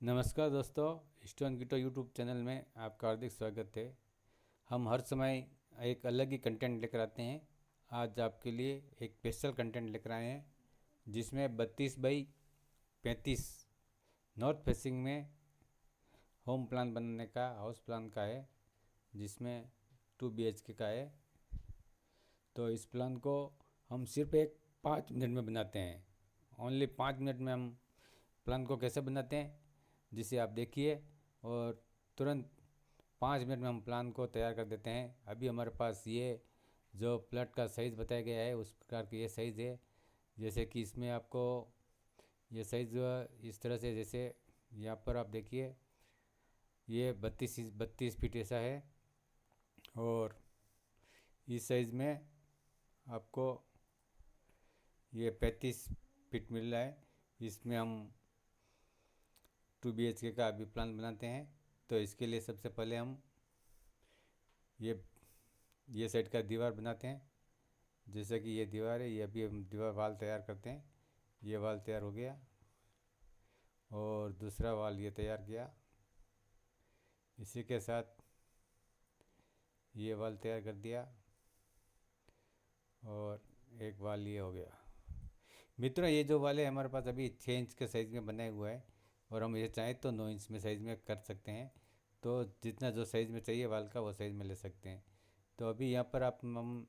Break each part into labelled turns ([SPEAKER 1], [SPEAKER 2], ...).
[SPEAKER 1] नमस्कार दोस्तों, stone गिटो YouTube channel में आपका हार्दिक स्वागत है। हम हर समय एक अलग ही कंटेंट लेकर आते हैं। आज आपके लिए एक स्पेशल कंटेंट लेकर आए हैं जिसमें 32 बाई 35 नॉर्थ फेसिंग में होम प्लान बनाने का हाउस प्लान का है, जिसमें 2 BHK का है। तो इस प्लान को हम सिर्फ एक 5 मिनट में बनाते हैं। ओनली 5 मिनट में हम प्लान को कैसे बनाते हैं, जिसे आप देखिए और तुरंत 5 मिनट में हम प्लान को तैयार कर देते हैं। अभी हमारे पास ये जो प्लॉट का साइज़ बताया गया है उस प्रकार की ये साइज़ है। जैसे कि इसमें आपको ये साइज़ इस तरह से, जैसे यहाँ पर आप देखिए ये 32 फीट ऐसा है, और इस साइज़ में आपको ये 35 फीट मिल रहा है। इसमें हम 2 BHK का अभी प्लान बनाते हैं। तो इसके लिए सबसे पहले हम ये साइड का दीवार बनाते हैं। जैसे कि ये दीवार है, ये अभी हम दीवार वाल तैयार करते हैं। ये वाल तैयार हो गया और दूसरा वाल ये तैयार किया। इसी के साथ ये वाल तैयार कर दिया और एक वाल ये हो गया। मित्रों, ये जो वाल है हमारे पास अभी 6 इंच के साइज़ में बनाया हुआ है, और हम ये चाहें तो 9 इंच में साइज़ में कर सकते हैं। तो जितना जो साइज़ में चाहिए वाल का वो साइज़ में ले सकते हैं। तो अभी यहाँ पर आप हम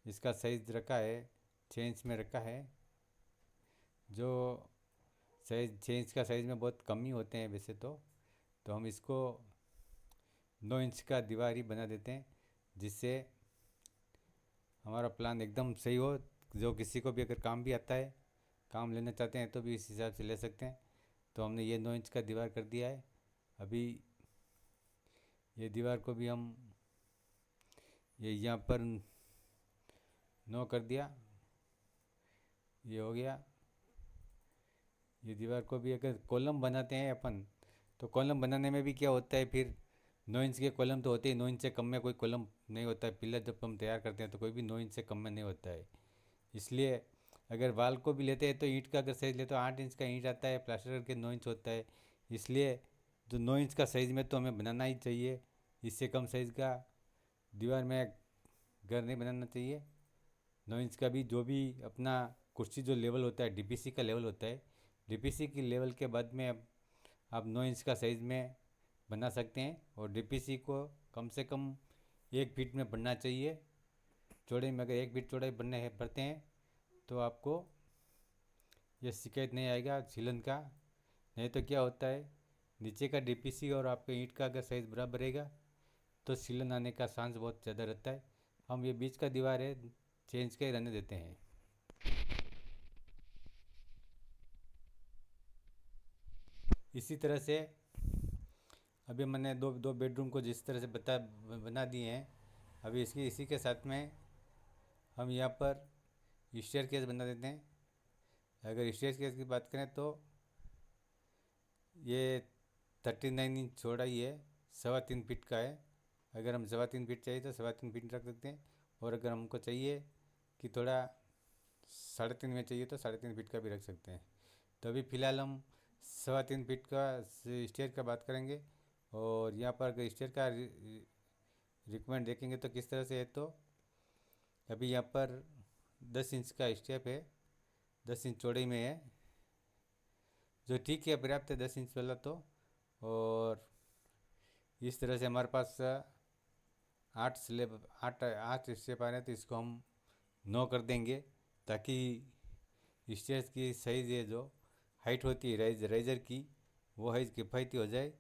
[SPEAKER 1] इसका साइज़ रखा है 6 इंच में रखा है। जो साइज़ 6 इंच का साइज़ में बहुत कम ही होते हैं वैसे तो हम इसको 9 इंच का दीवार ही बना देते हैं, जिससे हमारा प्लान एकदम सही हो। जो किसी को भी अगर काम भी आता है, काम लेना चाहते हैं तो भी इस हिसाब से ले सकते हैं। तो हमने ये 9 इंच का दीवार कर दिया है। अभी ये दीवार को भी हम ये यहाँ पर 9 कर दिया, ये हो गया। ये दीवार को भी अगर कॉलम बनाते हैं अपन, तो कॉलम बनाने में भी क्या होता है, फिर 9 इंच के कॉलम तो होते ही, 9 इंच से कम में कोई कॉलम नहीं होता है। पिलर जब हम तैयार करते हैं तो कोई भी 9 इंच से कम में नहीं होता है। इसलिए अगर वाल को भी लेते हैं तो ईंट का अगर साइज़ ले तो 8 इंच का ईंट आता है, प्लास्टर करके 9 इंच होता है। इसलिए जो 9 इंच का साइज़ में तो हमें बनाना ही चाहिए। इससे कम साइज़ का दीवार में घर नहीं बनाना चाहिए। 9 इंच का भी जो भी अपना कुर्सी जो लेवल होता है, DPC का लेवल होता है, DPC की लेवल के बाद में अब आप 9 इंच का साइज़ में बना सकते हैं। और DPC को कम से कम 1 फीट में बनना चाहिए चौड़ाई में। अगर 1 फीट चौड़ाई बढ़ते हैं तो आपको ये शिकायत नहीं आएगा सीलन का। नहीं तो क्या होता है, नीचे का DPC और आपके ईंट का अगर साइज़ बराबर रहेगा तो सीलन आने का चांस बहुत ज़्यादा रहता है। हम ये बीच का दीवार है 6 इंच का ही रहने देते हैं। इसी तरह से अभी मैंने दो दो बेडरूम को जिस तरह से बना दिए हैं। अभी इसी के साथ में हम यहाँ पर स्टेयर केस बना देते हैं। अगर स्टेयर केस की बात करें तो ये 39 इंच चौड़ाई है, 3.25 फीट का है। अगर हम 3.25 फीट चाहिए तो 3.25 फीट रख सकते हैं, और अगर हमको चाहिए कि थोड़ा 3.5 में चाहिए तो 3.5 फीट का भी रख सकते हैं। तो अभी फ़िलहाल हम 3.25 फीट का स्टेयर का बात करेंगे। और यहाँ पर अगर स्टेयर का रिकमेंड देखेंगे तो किस तरह से है, तो अभी यहाँ पर 10 इंच का स्टेप है, 10 इंच चौड़ाई में है, जो ठीक है, पर्याप्त है 10 इंच वाला तो। और इस तरह से हमारे पास 8 स्टेप आ रहे हैं, तो इसको हम 9 कर देंगे, ताकि स्टेयर्स की साइज़ है जो हाइट होती है राइजर की, वो हाइट किफ़ायती हो जाए।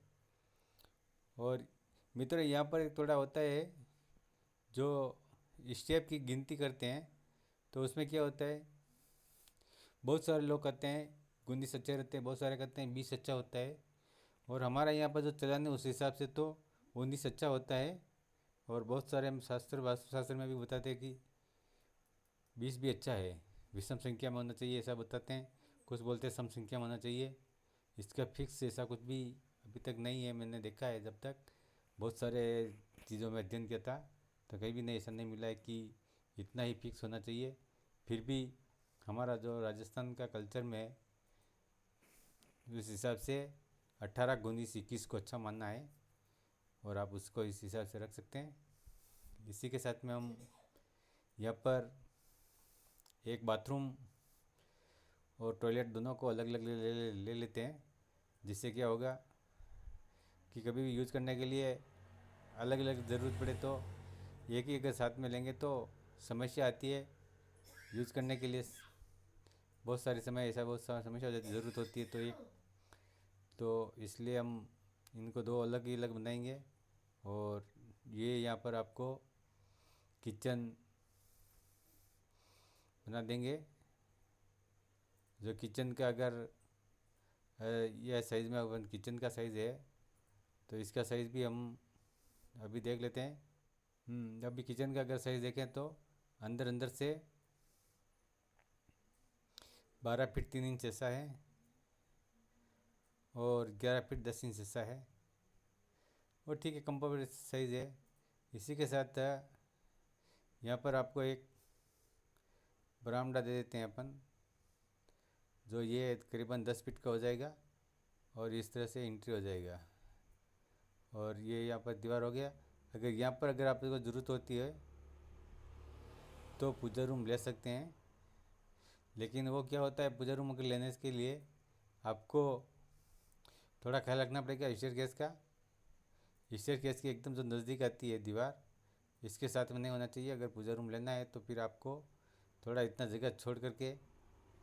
[SPEAKER 1] और मित्रों, यहाँ पर थोड़ा होता है, जो स्टेप की गिनती करते हैं तो उसमें क्या होता है, बहुत सारे लोग कहते हैं 19 अच्छे रहते हैं, बहुत सारे कहते हैं 20 अच्छा होता है। और हमारा यहाँ पर जो चलन है उस हिसाब से तो 19 अच्छा होता है। और बहुत सारे हम वास्तुशास्त्र में भी बताते हैं कि 20 भी अच्छा है, विषम संख्या में होना चाहिए ऐसा बताते हैं। कुछ बोलते हैं सम संख्या में होना चाहिए। इसका फिक्स ऐसा कुछ भी अभी तक नहीं है, मैंने देखा है जब तक बहुत सारे चीज़ों में अध्ययन किया था, तो कहीं भी नहीं ऐसा नहीं मिला है कि इतना ही फिक्स होना चाहिए। फिर भी हमारा जो राजस्थान का कल्चर में उस हिसाब से 18x21 को अच्छा मानना है और आप उसको इस हिसाब से रख सकते हैं। इसी के साथ में हम यहाँ पर एक बाथरूम और टॉयलेट दोनों को अलग अलग ले लेते हैं, जिससे क्या होगा कि कभी भी यूज़ करने के लिए अलग अलग ज़रूरत पड़े तो एक ही अगर साथ में लेंगे तो समस्या आती है। यूज़ करने के लिए बहुत सारे समय ऐसा बहुत सारा समस्या हो जाती है, ज़रूरत होती है तो इसलिए हम इनको दो अलग ही अलग बनाएंगे। और ये यहाँ पर आपको किचन बना देंगे। जो किचन का अगर यह साइज़ में अपन किचन का साइज़ है तो इसका साइज़ भी हम अभी देख लेते हैं। अभी किचन का अगर साइज़ देखें तो अंदर अंदर से 12 फीट 3 इंच ऐसा है और 11 फीट 10 इंच ऐसा है और ठीक है, कंफर्टेबल साइज़ है। इसी के साथ यहाँ पर आपको एक बरामदा दे देते हैं अपन, जो ये करीबन 10 फीट का हो जाएगा और इस तरह से एंट्री हो जाएगा। और ये यहाँ पर दीवार हो गया। अगर यहाँ पर अगर आपको ज़रूरत होती है तो पूजा रूम ले सकते हैं, लेकिन वो क्या होता है, पूजा रूम अगर लेने के लिए आपको थोड़ा ख्याल रखना पड़ेगा स्टेयरकेस का। स्टेयरकेस के एकदम जो नज़दीक आती है दीवार, इसके साथ में नहीं होना चाहिए। अगर पूजा रूम लेना है तो फिर आपको थोड़ा इतना जगह छोड़ करके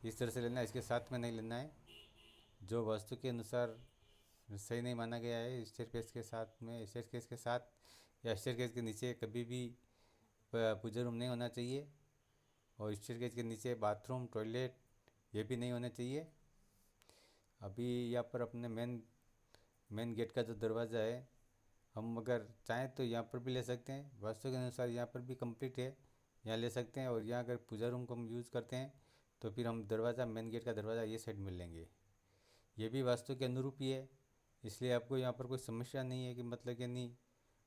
[SPEAKER 1] इस तरह से लेना है, इसके साथ में नहीं लेना है। जो वास्तु के अनुसार सही नहीं माना गया है स्टेयरकेस के साथ में, स्टेयरकेस के साथ या स्टेयरकेस के नीचे कभी भी पूजा रूम नहीं होना चाहिए। और स्टेयरकेस के नीचे बाथरूम टॉयलेट ये भी नहीं होने चाहिए। अभी यहाँ पर अपने मेन गेट का जो दरवाज़ा है, हम अगर चाहें तो यहाँ पर भी ले सकते हैं। वास्तु के अनुसार यहाँ पर भी कंप्लीट है, यहाँ ले सकते हैं। और यहाँ अगर पूजा रूम को हम यूज़ करते हैं तो फिर हम दरवाज़ा मेन गेट का दरवाज़ा ये साइड में लेंगे। ये भी वास्तु के अनुरूप ही है, इसलिए आपको यहाँ पर कोई समस्या नहीं है कि मतलब कि नहीं,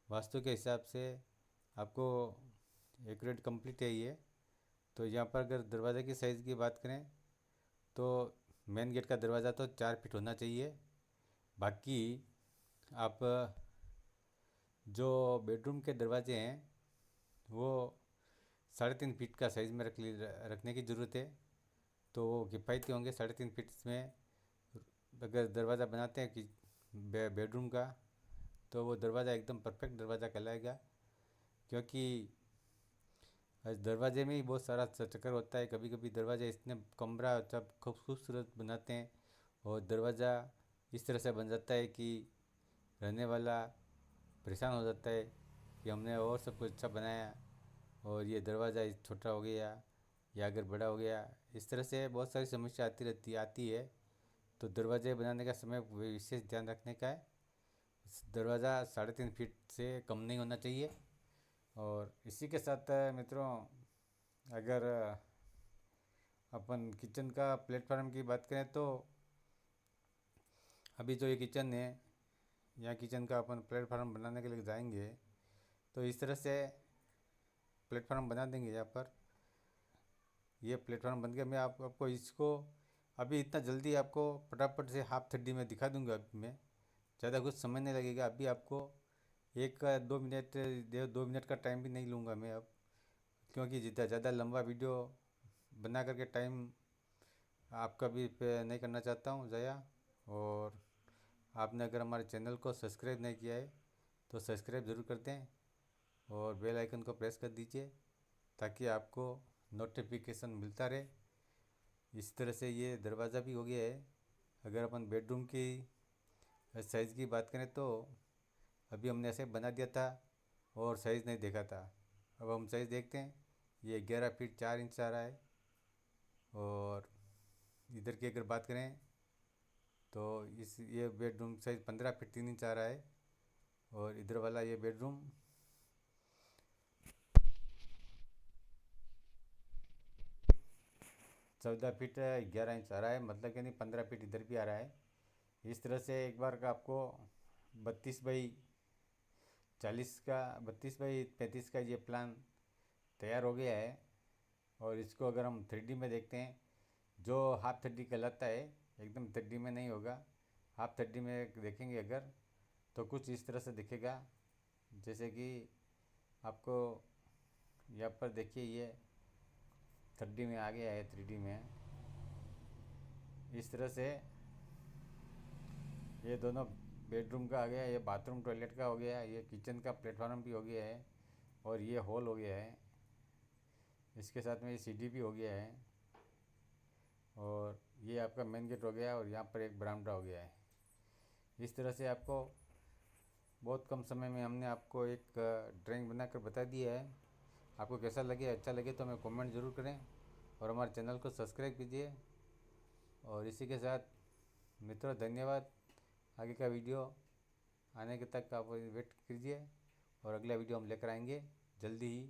[SPEAKER 1] वास्तु के हिसाब से आपको एक्यूरेट कंप्लीट है ये। तो यहाँ पर अगर दरवाज़े की साइज़ की बात करें तो मेन गेट का दरवाज़ा तो 4 फीट होना चाहिए। बाकी आप जो बेडरूम के दरवाजे हैं वो 3.5 फीट का साइज़ में रखने की ज़रूरत है, तो वो किफ़ायती होंगे। 3.5 फीट में अगर दरवाज़ा बनाते हैं कि बेडरूम का, तो वो दरवाज़ा एकदम परफेक्ट दरवाज़ा कहलाएगा। क्योंकि दरवाजे में ही बहुत सारा चक्कर होता है। कभी कभी दरवाज़ा इतने कमरा जब खूबसूरत बनाते हैं और दरवाज़ा इस तरह से बन जाता है कि रहने वाला परेशान हो जाता है कि हमने और सब कुछ अच्छा बनाया और ये दरवाज़ा छोटा हो गया या अगर बड़ा हो गया। इस तरह से बहुत सारी समस्या आती है। तो दरवाजे बनाने का समय विशेष ध्यान रखने का है। दरवाज़ा 3.5 फीट से कम नहीं होना चाहिए। और इसी के साथ मित्रों, अगर अपन किचन का प्लेटफार्म की बात करें तो अभी जो ये किचन है, यहाँ किचन का अपन प्लेटफार्म बनाने के लिए जाएंगे तो इस तरह से प्लेटफार्म बना देंगे। यहाँ पर ये प्लेटफार्म बन गया। मैं आपको इसको अभी इतना जल्दी आपको फटाफट से हाफ 3D में दिखा दूंगा। अभी मैं ज़्यादा कुछ समय नहीं लगेगा। अभी आपको 2 मिनट का टाइम भी नहीं लूँगा मैं अब, क्योंकि जितना ज़्यादा लंबा वीडियो बना करके टाइम आपका भी पे नहीं करना चाहता हूँ ज़ाया। और आपने अगर हमारे चैनल को सब्सक्राइब नहीं किया है तो सब्सक्राइब ज़रूर कर दें और बेल आइकन को प्रेस कर दीजिए ताकि आपको नोटिफिकेशन मिलता रहे। इस तरह से ये दरवाज़ा भी हो गया है। अगर अपन बेडरूम की साइज़ की बात करें तो अभी हमने ऐसे बना दिया था और साइज़ नहीं देखा था। अब हम साइज़ देखते हैं। ये 11 फीट 4 इंच आ रहा है। और इधर की अगर बात करें तो ये बेडरूम साइज़ 15 फीट 3 इंच आ रहा है। और इधर वाला ये बेडरूम 14 फीट 11 इंच आ रहा है, मतलब कि नहीं 15 फीट इधर भी आ रहा है। इस तरह से एक बार का आपको 32 का ये प्लान तैयार हो गया है। और इसको अगर हम 3D में देखते हैं, जो हाफ 3D कहलाता है, एकदम 3D में नहीं होगा। हाफ 3D में देखेंगे अगर, तो कुछ इस तरह से दिखेगा। जैसे कि आपको यहाँ पर देखिए, ये 3D में आ गया है, 3D में इस तरह से। ये दोनों बेडरूम का आ गया, ये बाथरूम टॉयलेट का हो गया, ये किचन का प्लेटफॉर्म भी हो गया है, और ये हॉल हो गया है। इसके साथ में ये सीढ़ी भी हो गया है, और ये आपका मेन गेट हो गया, और यहाँ पर एक बरामदा हो गया है। इस तरह से आपको बहुत कम समय में हमने आपको एक ड्राइंग बनाकर बता दिया है। आपको कैसा लगे, अच्छा लगे तो हमें कमेंट ज़रूर करें, और हमारे चैनल को सब्सक्राइब कीजिए। और इसी के साथ मित्रों, धन्यवाद। आगे का वीडियो आने के तक आप वेट कीजिए, और अगला वीडियो हम लेकर आएंगे जल्दी ही।